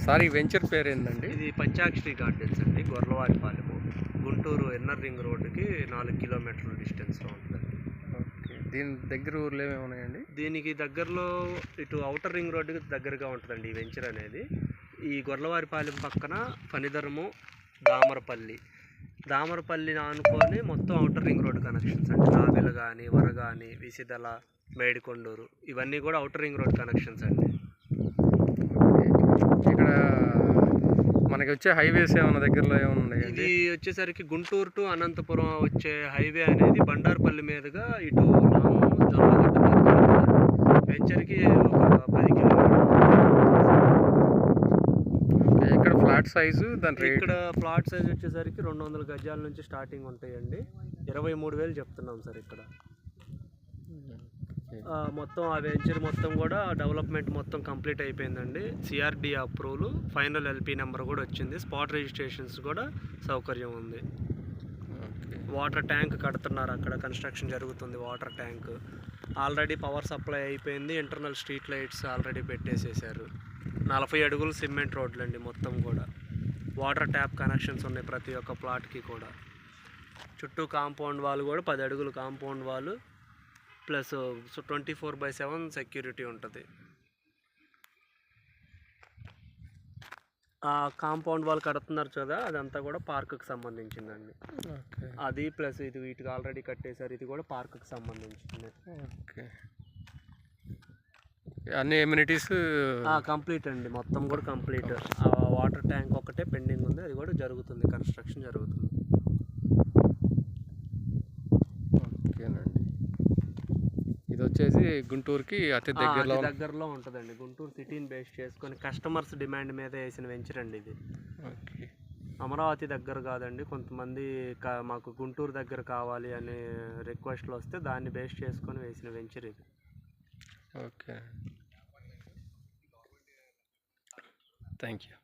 Sir ఈ venture పేరు ఏంటండి? ఇది పంచాక్షరి గార్డెన్స్ అండి, గొర్లవారిపాలెము, గుంటూరు ఇన్నర్ రింగ్ రోడ్డుకి 4 కిలోమీటర్ల డిస్టెన్స్లో ఉంటుందండి. ఓకే, దీని దగ్గర ఊర్లో ఏమేమి ఉన్నాయండి? దీనికి దగ్గరలో ఇటు ఔటర్ రింగ్ రోడ్డుకి దగ్గరగా ఉంటుందండి ఈ వెంచర్ అనేది. ఈ గొర్లవారిపాలెం పక్కన ఫణిధరము, దామరపల్లిని ఆనుకొని మొత్తం ఔటర్ రింగ్ రోడ్ కనెక్షన్స్ అండి. నావెల కానీ, వరగాని, విసిదల, మేడికొండూరు ఇవన్నీ కూడా ఔటర్ రింగ్ రోడ్ కనెక్షన్స్ అండి. ఇక్కడ మనకి వచ్చే హైవేస్ ఏమైనా దగ్గరలో ఏమైనా ఉన్నాయండి? ఇది వచ్చేసరికి గుంటూరు టు అనంతపురం వచ్చే హైవే అనేది బండారుపల్లి మీదుగా ఇటు రాము జొన్నలగడ్డ మీదుగా వెంచర్కి ఒక 10 కిలోమీటర్లు. ఇక్కడ ఫ్లాట్ సైజు దాని ఇక్కడ ఫ్లాట్ సైజ్ వచ్చేసరికి 200 గజాల నుంచి స్టార్టింగ్ ఉంటాయండి. 23,000 చెప్తున్నాం సార్ ఇక్కడ. మొత్తం ఆ వెంచర్ మొత్తం కూడా డెవలప్మెంట్ మొత్తం కంప్లీట్ అయిపోయిందండి. CRD approval, final LP number కూడా వచ్చింది. స్పాట్ రిజిస్ట్రేషన్స్ కూడా సౌకర్యం ఉంది. వాటర్ ట్యాంక్ కడుతున్నారు, అక్కడ కన్స్ట్రక్షన్ జరుగుతుంది. Water tank already power supply అయిపోయింది. ఇంటర్నల్ స్ట్రీట్ లైట్స్ ఆల్రెడీ పెట్టేసేసారు. 40 అడుగులు సిమెంట్ రోడ్లు అండి మొత్తం కూడా. వాటర్ ట్యాప్ కనెక్షన్స్ ఉన్నాయి ప్రతి ఒక్క ప్లాట్కి కూడా. చుట్టూ కాంపౌండ్ వాల్ కూడా 10 అడుగులు కాంపౌండ్ వాల్ ప్లస్ 24/7 సెక్యూరిటీ ఉంటుంది. ఆ కాంపౌండ్ వాల్ కడుతున్నారు కదా, అదంతా కూడా పార్కుకి సంబంధించిందండి. అది ప్లస్ ఇది వీటికి ఆల్రెడీ కట్టేశారు, ఇది కూడా పార్కుకి సంబంధించింది. ఓకే, అన్ని ఎమ్యూనిటీస్ కంప్లీట్ అండి, మొత్తం కూడా కంప్లీట్. వాటర్ ట్యాంక్ ఒకటే పెండింగ్ ఉంది, అది కూడా జరుగుతుంది, కన్స్ట్రక్షన్ జరుగుతుంది. ఓకేనండి, ఇది వచ్చేసి గుంటూరుకి అతి దగ్గరలో ఉంటుందండి. గుంటూరు సిటీని బేస్ చేసుకొని కస్టమర్స్ డిమాండ్ మీద వేసిన వెంచర్ అండి ఇది. ఓకే, అమరావతి దగ్గర కాదండి. కొంతమంది మాకు గుంటూరు దగ్గర కావాలి అనే రిక్వెస్ట్లు వస్తే దాన్ని బేస్ చేసుకొని వేసిన వెంచర్ ఇది. Okay, thank you.